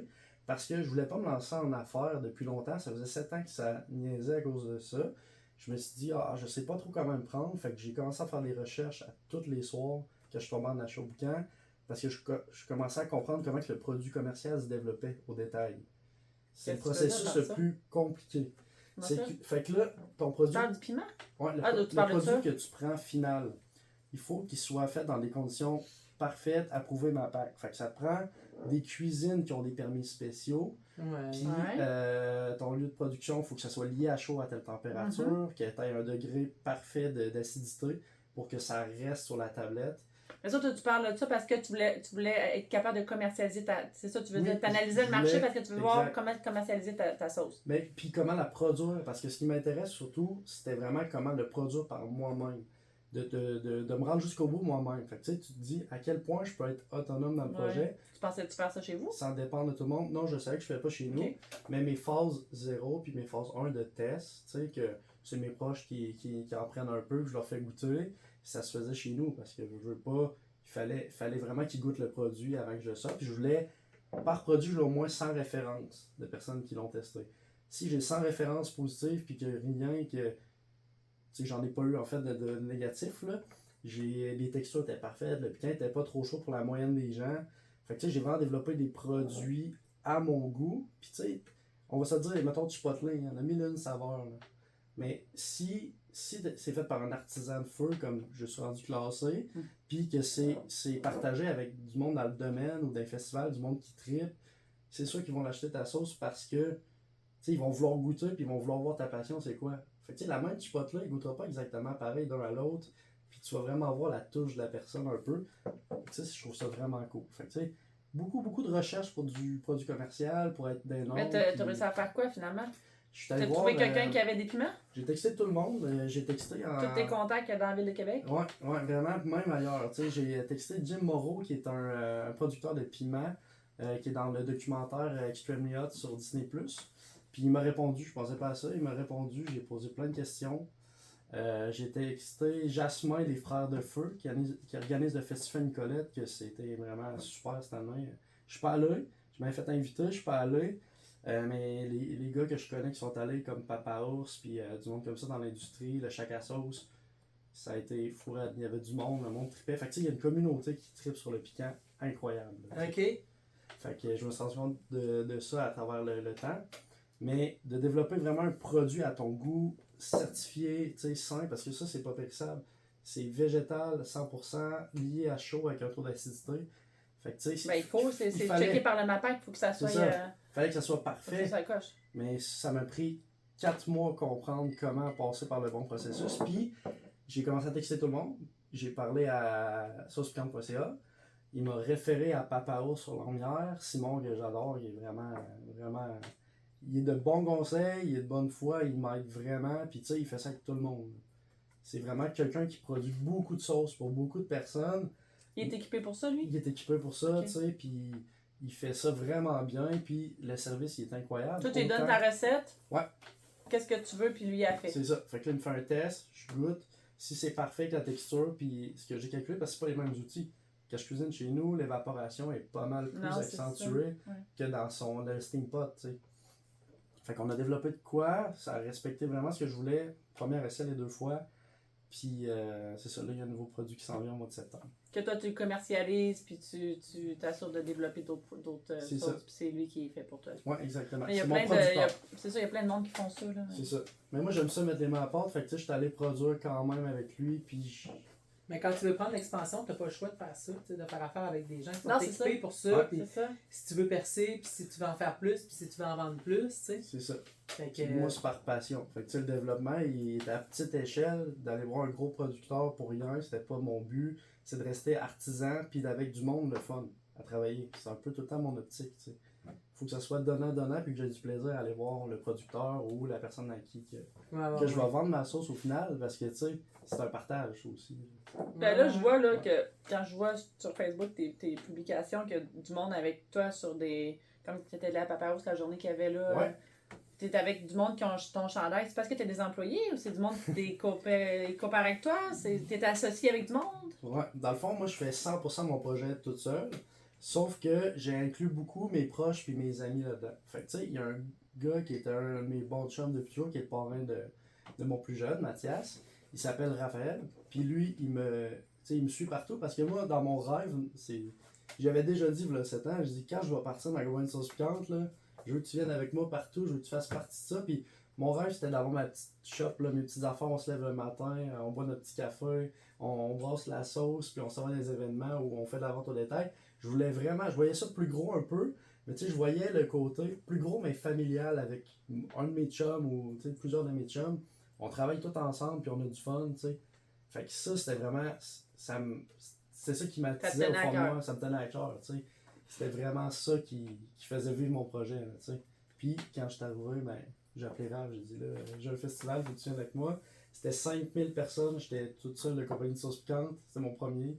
Parce que je voulais pas me lancer en affaires depuis longtemps. Ça faisait 7 ans que ça niaisait à cause de ça. Je me suis dit, je sais pas trop comment me prendre. Fait que j'ai commencé à faire des recherches à tous les soirs que je tombais en achat au boucan. Parce que je commençais à comprendre comment que le produit commercial se développait au détail. C'est le Qu'est-ce que tu processus faisais le dans ça? plus compliqué. Comment ça? Fait que là, ton produit. Tu parles du piment? Ouais, Ah, donc tu parles de ça? produit que tu prends final, il faut qu'il soit fait dans des conditions parfaites, approuvées MAPAC. Fait que ça te prend des cuisines qui ont des permis spéciaux. Ouais. Puis Ouais. ton lieu de production, il faut que ça soit lié à chaud à telle température, qu'il y ait un degré parfait d'acidité pour que ça reste sur la tablette. Mais ça, tu parles de ça parce que tu voulais être capable de commercialiser c'est ça, tu veux Oui, dire, t'analyser je le marché voulais- parce que tu veux voir exact. comment commercialiser ta sauce. Mais puis comment la produire, parce que ce qui m'intéresse surtout, c'était vraiment comment le produire par moi-même. De me rendre jusqu'au bout moi-même. Fait que tu sais, tu te dis à quel point je peux être autonome dans le projet. Tu pensais-tu faire ça chez vous? Sans dépendre de tout le monde. Non, je savais que je ne fais pas chez nous. Ok. Mais mes phases 0 puis mes phases 1 de test, tu sais, que c'est mes proches qui en prennent un peu, que je leur fais goûter, ça se faisait chez nous parce que je veux pas. Il fallait vraiment qu'ils goûtent le produit avant que je le sorte. Puis je voulais, par produit, je voulais au moins 100 références de personnes qui l'ont testé. Si j'ai 100 références positives puis que rien que. Tu sais, j'en ai pas eu en fait de négatif, là. Les textures étaient parfaites, le piquant était pas trop chaud pour la moyenne des gens. Fait que tu sais, j'ai vraiment développé des produits à mon goût. Puis tu sais, on va se dire, mettons du Chipotle, il y en a mille et une saveurs, là. Mais si si c'est fait par un artisan de feu, comme je suis rendu classé, puis que c'est partagé avec du monde dans le domaine ou des festivals, du monde qui tripe, c'est sûr qu'ils vont l'acheter ta sauce parce que ils vont vouloir goûter puis ils vont vouloir voir ta passion, c'est quoi. Fait que la même chipotle là, il goûtera pas exactement pareil d'un à l'autre, puis tu vas vraiment voir la touche de la personne un peu. Je trouve ça vraiment cool. Fait que beaucoup de recherches pour du produit commercial, pour être des normes. Mais t'as réussi à faire quoi finalement? T'as trouvé quelqu'un qui avait des piments? J'ai texté tout le monde, j'ai texté en... Tous tes contacts dans la ville de Québec? Ouais, vraiment, même ailleurs. J'ai texté Jim Moreau, qui est un producteur de piments, qui est dans le documentaire Extremely Hot sur Disney+. Puis il m'a répondu, je pensais pas à ça, il m'a répondu, j'ai posé plein de questions. J'ai texté Jasmin des Frères de Feu, qui organise le Festival Nicolette, que c'était vraiment super cette année. Je suis pas allé, je m'avais fait inviter, je suis pas allé. Mais les gars que je connais qui sont allés comme Papa Ours, puis du monde comme ça dans l'industrie, le Chac à sauce, ça a été fou. Il y avait du monde, le monde tripait. Fait que il y a une communauté qui tripe sur le piquant incroyable. Ok. Fait que je me suis rendu compte de ça à travers le temps. Mais de développer vraiment un produit à ton goût, certifié, sain, parce que ça, c'est pas périssable. C'est végétal, 100%, lié à chaud avec un taux d'acidité. Fait que tu sais, c'est checké par le MAPAC, il faut que ça soit... Il fallait que ça soit parfait. Ça coche. Mais ça m'a pris 4 mois à comprendre comment passer par le bon processus. Puis, j'ai commencé à texter tout le monde. J'ai parlé à saucepicante.ca. Il m'a référé à Papao sur Lormière. Simon, que j'adore, il est vraiment... Il est de bons conseils, il est de bonne foi, il m'aide vraiment. Puis, tu sais, il fait ça avec tout le monde. C'est vraiment quelqu'un qui produit beaucoup de sauces pour beaucoup de personnes. Il est équipé pour ça, lui? Il est équipé pour ça, tu sais, puis il fait ça vraiment bien, puis le service, il est incroyable. Toi, tu lui donnes ta recette? Ouais. Qu'est-ce que tu veux, puis lui, il a fait. C'est ça. Fait que là, il me fait un test, je goûte. Si c'est parfait avec la texture, puis ce que j'ai calculé, parce que c'est pas les mêmes outils. Quand je cuisine chez nous, l'évaporation est pas mal plus accentuée que dans le steam pot, tu sais. Fait qu'on a développé de quoi, ça a respecté vraiment ce que je voulais. Première essai les 2 fois. Puis c'est ça, là, il y a un nouveau produit qui s'en vient au mois de septembre. Que toi, tu le commercialises, puis tu t'assures de développer d'autres sauces, puis c'est lui qui est fait pour toi. Ouais, exactement. C'est mon c'est ça, il y a plein de monde qui font ça. Là. C'est ça. Mais moi, j'aime ça mettre les mains à porte, fait que tu sais, je suis allé produire quand même avec lui, puis... Mais quand tu veux prendre l'expansion, t'as pas le choix de faire ça, de faire affaire avec des gens qui sont équipés pour ça. Ouais. Puis si tu veux percer, puis si tu veux en faire plus, puis si tu veux en vendre plus, tu sais. C'est ça. Fait que, moi, c'est par passion. Fait que tu sais, le développement, il est à petite échelle. D'aller voir un gros producteur pour rien, c'était pas mon but. C'est de rester artisan, puis d'avec du monde, le fun à travailler. C'est un peu tout le temps mon optique, tu sais. Faut que ça soit donnant-donnant, puis que j'ai du plaisir à aller voir le producteur ou la personne à qui que je vais vendre ma sauce au final, parce que tu sais, c'est un partage aussi. Ben là, je vois là, que quand je vois sur Facebook tes publications, qu'il y a du monde avec toi sur des... Comme tu étais de la Papa Ours la journée qu'il y avait là. Ouais. T'es avec du monde qui ont ton chandail. C'est parce que t'es des employés ou c'est du monde qui coopère avec toi? T'es associé avec du monde? Ouais. Dans le fond, moi, je fais 100% de mon projet toute seule. Sauf que j'ai inclus beaucoup mes proches puis mes amis là-dedans. Fait que tu sais, il y a un gars qui est un de mes bons chums depuis toujours, qui est le parrain de mon plus jeune, Mathias. Il s'appelle Raphaël. Puis lui, il me suit partout parce que moi, dans mon rêve, j'avais déjà dit, il y a 7 ans, je dis quand je vais partir ma grosse sauce piquante, là, je veux que tu viennes avec moi partout, je veux que tu fasses partie de ça. Puis mon rêve, c'était d'avoir ma petite shop, là, mes petites affaires, on se lève le matin, on boit notre petit café, on brasse la sauce, puis on s'en va à des événements où on fait de la vente au détail. Je voyais ça plus gros un peu, mais tu sais, je voyais le côté plus gros mais familial avec un de mes chums ou plusieurs de mes chums. On travaille tous ensemble, puis on a du fun, tu sais. Fait que ça, c'était vraiment, c'est ça qui m'attisait au fond de moi, ça me tenait à cœur, tu sais. C'était vraiment ça qui faisait vivre mon projet, tu sais. Puis quand je suis arrivé, ben, j'ai appelé Raph, j'ai dit là, j'ai un festival, faut que tu viennes avec moi. C'était 5000 personnes, j'étais toute seule de compagnie de sauce piquante, c'était mon premier.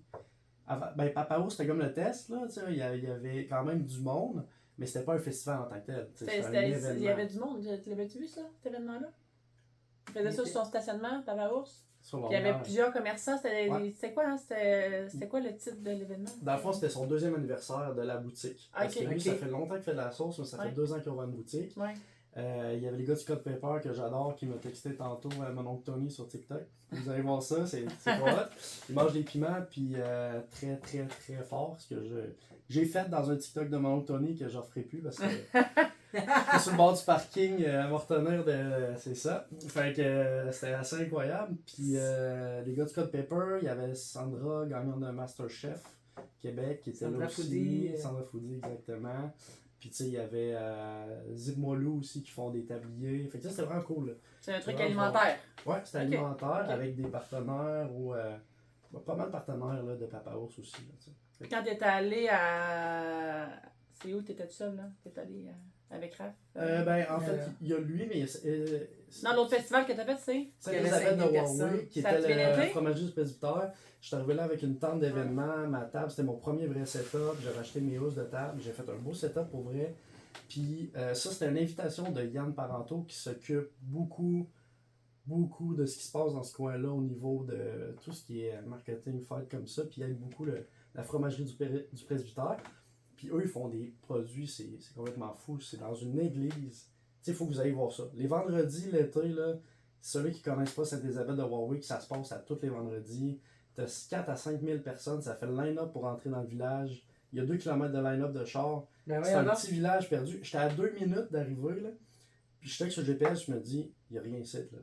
Ben, Papa Ours, c'était comme le test, là, tu sais, il y avait quand même du monde, mais c'était pas un festival en tant que tel. Il y avait du monde, l'avais-tu vu ça, cet événement-là? Il faisait ça sur son stationnement, Papa Ours? Puis il y avait plusieurs commerçants, c'était quoi, hein? C'était quoi le titre de l'événement? Dans le fond, c'était son 2e anniversaire de la boutique. Parce que lui, ça fait longtemps qu'il fait de la sauce, mais ça fait 2 ans qu'il ouvre une boutique. Ouais. Il y avait les gars du Code Paper que j'adore qui m'ont texté tantôt, mon oncle Tony sur TikTok. Vous allez voir ça, c'est pas hot. Ils mangent des piments, puis très très très fort. Ce que j'ai fait dans un TikTok de mon oncle Tony que j'en ferai plus parce que j'étais sur le bord du parking à me retenir de. C'est ça. Fait que c'était assez incroyable. Puis les gars du Code Paper, il y avait Sandra, gagnante de Masterchef Québec, qui était là aussi. Sandra Foodie, exactement. Puis tu sais, il y avait Zipmolou aussi qui font des tabliers. Fait que ça, c'était vraiment cool. Là. C'est un truc alimentaire. Ouais, c'était alimentaire avec des partenaires ou pas mal de partenaires là, de Papa Ours aussi. Là, quand t'étais allé à. C'est où t'étais tout seul là? T'étais allé avec Raph? En fait, il y a lui, mais. Dans l'autre festival que t'as fait, c'est? Saint-Elisabeth de Warwick, qui ça était le fromager du presbytère. Je suis arrivé là avec une tente d'événements, ma table, c'était mon premier vrai setup. J'avais acheté mes housses de table, j'ai fait un beau setup pour vrai. Puis ça, c'était une invitation de Yann Parenteau qui s'occupe beaucoup de ce qui se passe dans ce coin-là au niveau de tout ce qui est marketing, fête comme ça. Puis il aide beaucoup la fromagerie du presbytère. Puis eux, ils font des produits, c'est complètement fou. C'est dans une église. Tu sais, il faut que vous ayez voir ça. Les vendredis, l'été, là, ceux qui ne connaissent pas Sainte-Élisabeth de Warwick, ça se passe à tous les vendredis. Tu as 4 à 5 000 personnes, ça fait le line-up pour entrer dans le village. Il y a 2 km de line-up de char. C'est un petit village perdu. J'étais à 2 minutes d'arriver, là. Puis je check sur le GPS, je me dis, il n'y a rien ici, là.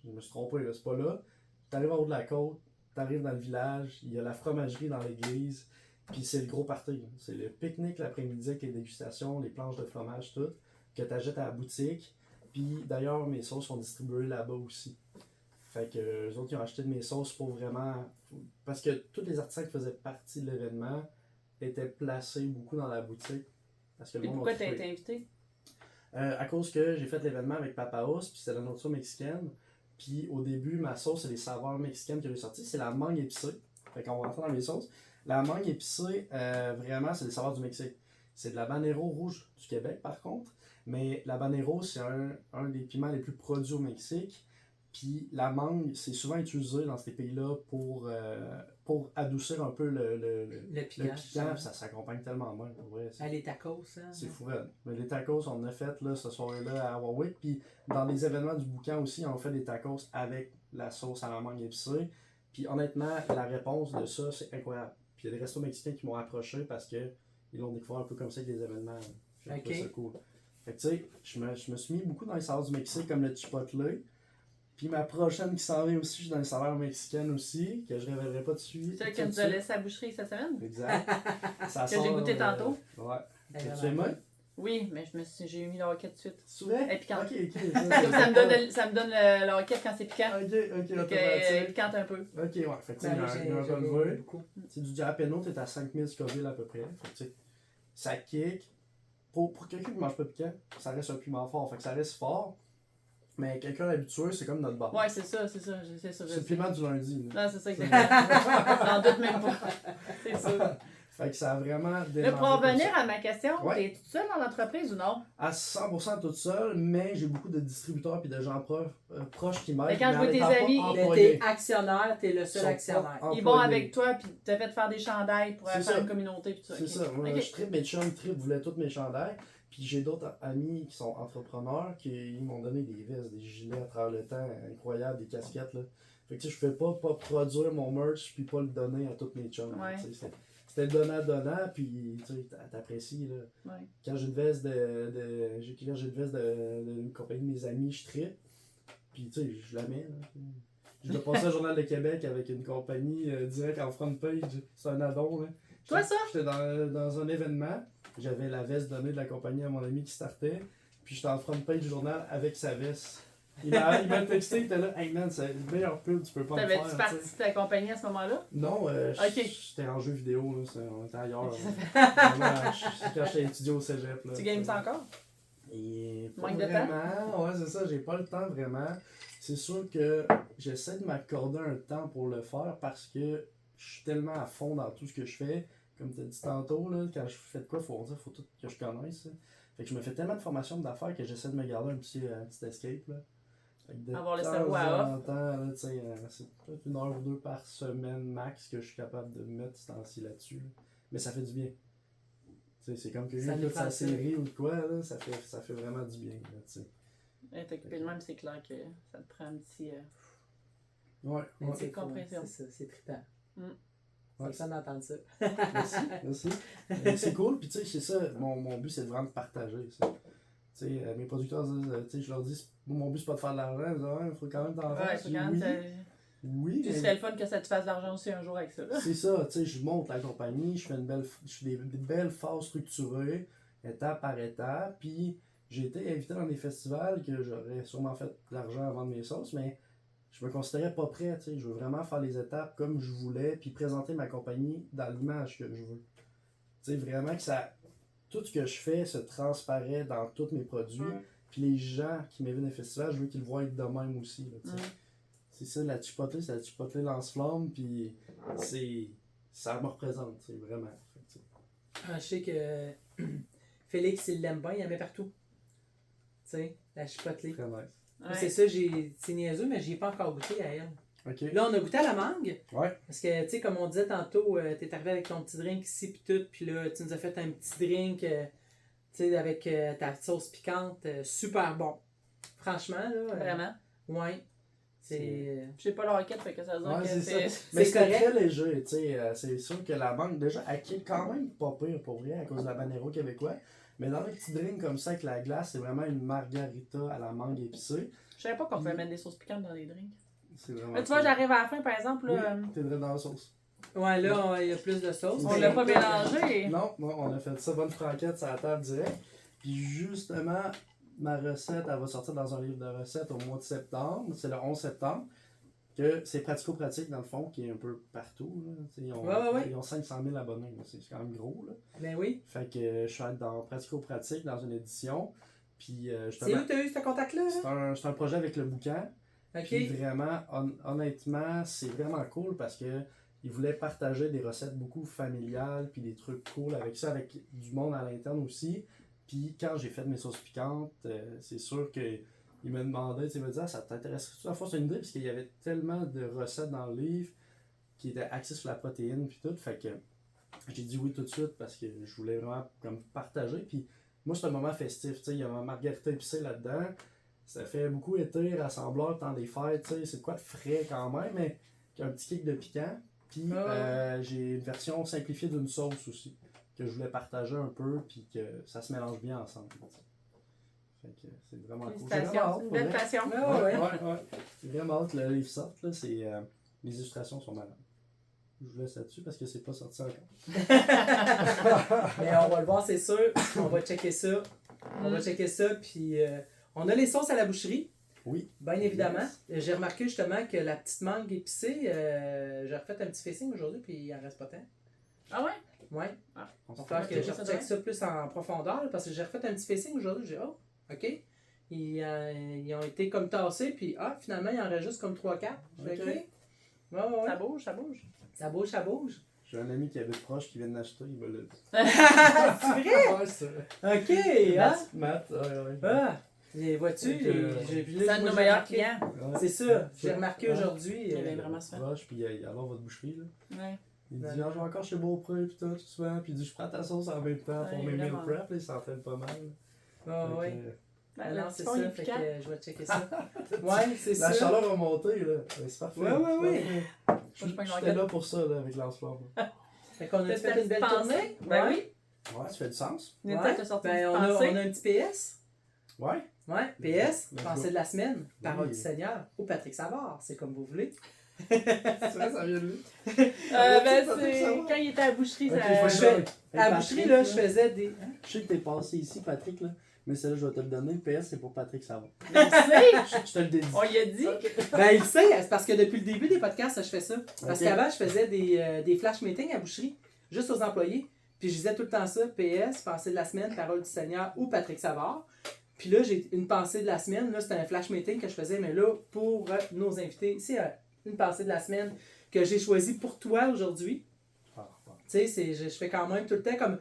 Je me suis trompé, là. C'est pas là. Tu arrives en haut de la côte, tu arrives dans le village, il y a la fromagerie dans l'église. Puis c'est le gros party. C'est le pique-nique l'après-midi avec les dégustations, les planches de fromage, tout, que tu achètes à la boutique. Puis d'ailleurs, mes sauces sont distribuées là-bas aussi. Fait que eux autres, ils ont acheté de mes sauces pour vraiment. Parce que tous les artisans qui faisaient partie de l'événement étaient placés beaucoup dans la boutique. Parce que et pourquoi t'as été invité? À cause que j'ai fait l'événement avec Papa House, puis c'était la nourriture mexicaine. Puis au début, ma sauce, c'est les saveurs mexicaines que j'ai sorties. C'est la mangue épicée. Fait qu'on va rentrer dans mes sauces. La mangue épicée, vraiment, c'est des saveurs du Mexique. C'est de l'habanero rouge du Québec, par contre. Mais l'habanero, c'est un des piments les plus produits au Mexique. Puis la mangue, c'est souvent utilisé dans ces pays-là pour adoucir un peu le piquant. Ça s'accompagne tellement bien. Vrai, les tacos, hein? C'est fou. Mais les tacos, on en a fait là, ce soir-là à Warwick. Puis dans les événements du boucan aussi, on fait des tacos avec la sauce à la mangue épicée. Puis honnêtement, la réponse de ça, c'est incroyable. Puis il y a des restos mexicains qui m'ont approché parce qu'ils l'ont découvert un peu comme ça avec des événements. J'ai trouvé ça cool. Fait que tu sais, je me suis mis beaucoup dans les saveurs du Mexique comme le chipotle. Puis ma prochaine qui s'en vient aussi, je suis dans les saveurs mexicaines aussi, que je ne révélerai pas de suite. C'est celle que tu as laissé à la boucherie cette semaine? Exact. Ça que j'ai goûté tantôt. Ouais. Tu aimes? Oui, mais j'ai mis le hockey tout de suite. C'est vrai? Elle est piquante. Ok. ça me donne le hockey quand c'est piquant. Ok. Donc, elle est piquante un peu. Ok, ouais. Fait que tu sais, il y a un relevé. C'est du jalapeno, t'es à 5000 Scoville à peu près. Fait que tu sais, ça kick. Pour quelqu'un qui mange pas piquant, ça reste un piment fort. Fait que ça reste fort. Mais quelqu'un habitué, c'est comme notre bar. Ouais, c'est ça. C'est le piment du lundi. Non, c'est ça, exactement. J'en doute même pas. C'est ça. Fait que ça a vraiment démarré. Pour revenir à ma question, t'es toute seule dans l'entreprise ou non? À 100% toute seule, mais j'ai beaucoup de distributeurs et de gens proches qui m'aident. Mais quand je vois tes amis, t'es actionnaire, t'es le seul actionnaire. Ils vont avec toi, puis t'as fait faire des chandails pour faire une communauté. Puis tout ça. C'est ça. Moi, je tripe, mes chums voulaient tous mes chandails. Puis j'ai d'autres amis qui sont entrepreneurs qui m'ont donné des vestes, des gilets à travers le temps, incroyables, des casquettes. Là. Fait que tu sais, je ne fais pas produire mon merch puis pas le donner à tous mes chums. Ouais. C'était donnant, puis tu t'apprécies. Là. Ouais. Quand j'ai une veste d'une compagnie de mes amis, je tripe. Puis tu sais, je la mets. Là. Je l'ai passé au Journal de Québec avec une compagnie direct en front page. C'est un addon. Là. Toi, ça? J'étais dans un événement. J'avais la veste donnée de la compagnie à mon ami qui startait. Puis j'étais en front page du journal avec sa veste. Il m'a texté, il était là, hey man, c'est le meilleur pub, tu peux pas me faire. T'avais-tu parti de ta compagnie à ce moment-là? Non, j'étais en jeu vidéo, là, on était ailleurs. Quand j'étais étudiant au cégep. Là, tu games ça encore? Et manque de temps? Ouais, c'est ça, j'ai pas le temps vraiment. C'est sûr que j'essaie de m'accorder un temps pour le faire parce que je suis tellement à fond dans tout ce que je fais. Comme tu as dit tantôt, là, quand je fais de quoi, faut tout que je connaisse. Là. Fait que je me fais tellement de formations d'affaires que j'essaie de me garder un petit escape. Là. Avoir le cerveau à off. C'est peut-être 1 heure ou 2 par semaine max que je suis capable de mettre ce temps-ci là-dessus. Là. Mais ça fait du bien. sais, c'est comme que Ça quelqu'un nous écoute sa prend ça. série ou de quoi, là, ça fait vraiment du bien. Là, tu sais. Être occupé de même, c'est clair que ça te prend un petit. Ouais, Mais ouais. c'est cool, compression. c'est ça, c'est trippant. Mm. C'est Ouais. le fun d'entendre ça. Merci, merci. C'est cool, puis tu sais, c'est ça, mon but c'est de vraiment de partager ça. Tu sais, mes producteurs disent, tu sais, je leur dis, mon but c'est pas de faire de l'argent, ils disent, ouais, il faut quand même t'en faire. Ouais, Je c'est dis, quand oui, même. oui, Puis mais serait le fun que ça te fasse de l'argent aussi un jour avec ça. Là. c'est ça, tu sais, je monte la compagnie, je fais des belles phases structurées, étape par étape, puis j'ai été invité dans des festivals que j'aurais sûrement fait de l'argent à vendre mes sauces, mais je me considérais pas prêt, tu sais, je veux vraiment faire les étapes comme je voulais, puis présenter ma compagnie dans l'image que je veux. Tu sais, vraiment que ça, tout ce que je fais se transparaît dans tous mes produits, puis les gens qui m'invitent dans les festivals, je veux qu'ils le voient de même aussi, là, tu sais. C'est ça, la Chipotle, c'est la Chipotle lance-flamme, puis ça me représente, tu sais, vraiment. Fait que, tu sais, Ah, je sais que Félix, il l'aime bien, il la met partout. Tu sais, la chipotle. très nice. Ouais. C'est ça, c'est niaiseux, mais j'y ai pas encore goûté à elle. Ok. Là, on a goûté à la mangue. Ouais. Parce que, tu sais, comme on disait tantôt, t'es arrivé avec ton petit drink ici pis tout, puis là, tu nous as fait un petit drink, tu sais, avec ta sauce piquante, super bon. Franchement, là. Vraiment. Ouais. C'est. Je sais pas leur quête, fait que ça veut dire Ouais, que c'est c'est. ça. Mais c'est c'était correct. très léger, tu sais. C'est sûr que la mangue, déjà, elle quitte quand même pas pire pour vrai à cause de la Banero québécois. Mais dans les petits drinks comme ça avec la glace, c'est vraiment une margarita à la mangue épicée. Je savais pas qu'on pouvait mettre des sauces piquantes dans les drinks. C'est vraiment. Là, tu vois, cool. j'arrive à la fin, par exemple. Oui, Là, t'es direct dans la sauce. Ouais, là, il y a plus de sauce. on Ouais. l'a pas mélangé. Non, on a fait ça, bonne franquette sur la table direct. Puis justement, ma recette, elle va sortir dans un livre de recettes au mois de septembre. C'est le 11 septembre. Que c'est pratico-pratique dans le fond, qui est un peu partout. Là. Ils ont, Ouais. ils ont 500 000 abonnés, là. C'est quand même gros. Là. Ben oui. Fait que je suis allé dans pratico-pratique dans une édition. Puis C'est où t'as eu ce contact-là? Là? c'est un projet avec le bouquin. Ok. Puis vraiment, honnêtement, c'est vraiment cool parce que ils voulaient partager des recettes beaucoup familiales puis des trucs cool avec ça, avec du monde à l'interne aussi. Puis quand j'ai fait mes sauces piquantes, c'est sûr que il me demandait, il me disait, ça t'intéresserait-tu? En fait, c'est une idée parce qu'il y avait tellement de recettes dans le livre qui étaient axées sur la protéine puis tout. Fait que j'ai dit oui tout de suite parce que je voulais vraiment comme partager. Puis moi, c'est un moment festif. Il y a ma margarita épicée là-dedans. Ça fait beaucoup été, rassembleur, temps des fêtes, c'est de quoi de frais quand même, mais qui a un petit kick de piquant. Puis j'ai une version simplifiée d'une sauce aussi, que je voulais partager un peu, puis que ça se mélange bien ensemble. T'sais. Fait que c'est vraiment cool. J'ai vraiment Félicitations, hâte, c'est une pour belle vrai. passion. Ouais. J'ai vraiment hâte que le livre sorte, là, les illustrations sont malades. Je vous laisse là-dessus parce que c'est pas sorti encore. Mais on va le voir, c'est sûr. On va checker ça. On va checker ça, puis on a les sauces à la boucherie. Oui. Bien évidemment. J'ai remarqué justement que la petite mangue épicée, j'ai refait un petit facing aujourd'hui, puis il en reste pas tant. Ah ouais? Ouais. Ah. On Il va se falloir que fait je ça recheck demain. ça plus en profondeur, là, parce que j'ai refait un petit facing aujourd'hui. J'ai dit, oh, ok. Ils ont été comme tassés, puis finalement, il en reste juste comme 3-4. J'ai dit, Ok. ok. Ouais. Ça bouge, ça bouge. Ça bouge, ça bouge. J'ai un ami qui habite proche qui vient d'acheter, il me l'a dit. C'est vrai? Ouais, c'est vrai. Ok, hein? Matt, ouais. Ah! Et vois-tu, Donc, j'ai vu C'est un de nos meilleurs clients. Ouais. C'est ça, j'ai remarqué aujourd'hui. Il avait vraiment ça. Proche, puis il alors votre boucherie, là. Ouais. Il dit, Ouais. je vais encore chez Beaupré, puis tout souvent. Puis il dit, je prends ta sauce en même temps pour Ouais, mes meal vraiment. prep, là, il s'entraîne pas mal. Ah, Fait que, ouais. Ben, Non, le c'est petit fond, il ça, est fait piquant. que je vais checker ça. Ouais, c'est ça. La chaleur a monté, là. C'est parfait. Ouais. J'étais là pour ça, là, avec Lance-Flamme. Fait qu'on a T'as fait une belle pensé? tournée. Ben Ouais. oui. Ouais, ça fait du sens. Une Ouais. tête a sorti Ben, du on a pensée. un petit PS. Ouais. Ouais, PS, Let's pensée go. de la semaine, parole Oui. du Seigneur, ou Patrick Savard, c'est comme vous voulez. C'est vrai, ça vient de lui. Ben, Ça c'est va. quand il était à la boucherie, Ok, ça. je fais- Hey, À la Patrick, boucherie, là, je faisais des. Hein? Je sais que t'es passé ici, Patrick, là. Mais celle-là, je vais te le donner. Le PS, c'est pour Patrick Savard. Mais il sait, Je te le dédie. on y a dit. Ben, il sait, c'est parce que depuis le début des podcasts, je fais ça. Parce Ok. qu'avant, je faisais des flash meetings à la boucherie, juste aux employés. Puis je disais tout le temps ça, PS, pensée de la semaine, parole du Seigneur ou Patrick Savard. Puis là, j'ai une pensée de la semaine. Là, c'était un flash meeting que je faisais, mais là, pour nos invités, c'est une pensée de la semaine que j'ai choisie pour toi aujourd'hui. Ah, bon. Tu sais, je fais quand même tout le temps comme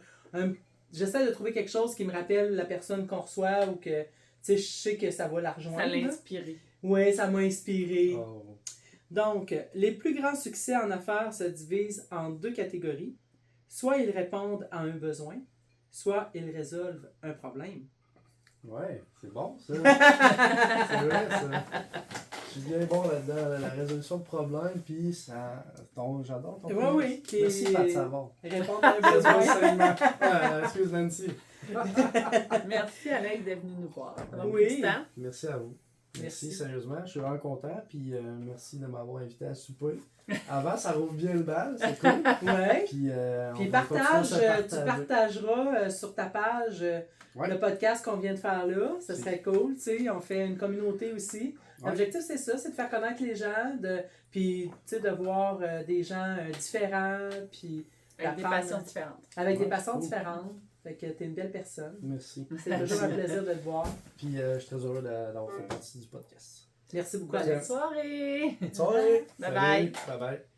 j'essaie de trouver quelque chose qui me rappelle la personne qu'on reçoit ou que, tu sais, je sais que ça va la rejoindre. Ça l'a là. inspiré. Ouais, ça m'a inspiré. Oh. Donc, les plus grands succès en affaires se divisent en deux catégories. Soit ils répondent à un besoin, soit ils résolvent un problème. Ouais, c'est bon ça. C'est vrai ça. Je suis bien bon là-dedans, la résolution de problèmes, puis ça. J'adore ton Oui, prémisse. oui. Qui Merci Pat Savon. répondre à un Ça besoin. se passe seulement. Excuse Nancy. Merci Alex d'être venu nous voir. Ça m'a Oui. pris du temps. Merci à vous. Merci, sérieusement. Je suis vraiment content. Puis merci de m'avoir invité à souper. Avant, ça rouvre bien le bal, c'est cool. Ouais. Puis, Puis on va continuer à se tu partager. partageras sur ta page Ouais. le podcast qu'on vient de faire là. Ça C'est- serait cool, tu sais. On fait une communauté aussi. Ouais. L'objectif, c'est ça, c'est de faire connaître les gens, puis, tu sais, de voir des gens différents, puis Avec des d'apprendre passions différentes. avec des Ouais, passions cool. différentes. Fait que t'es une belle personne. Merci. C'est toujours un plaisir de te voir. Puis je suis très heureux d'avoir fait partie du podcast. Merci beaucoup, Bonne Alex. soirée! Soirée! Bye bye. Bye bye.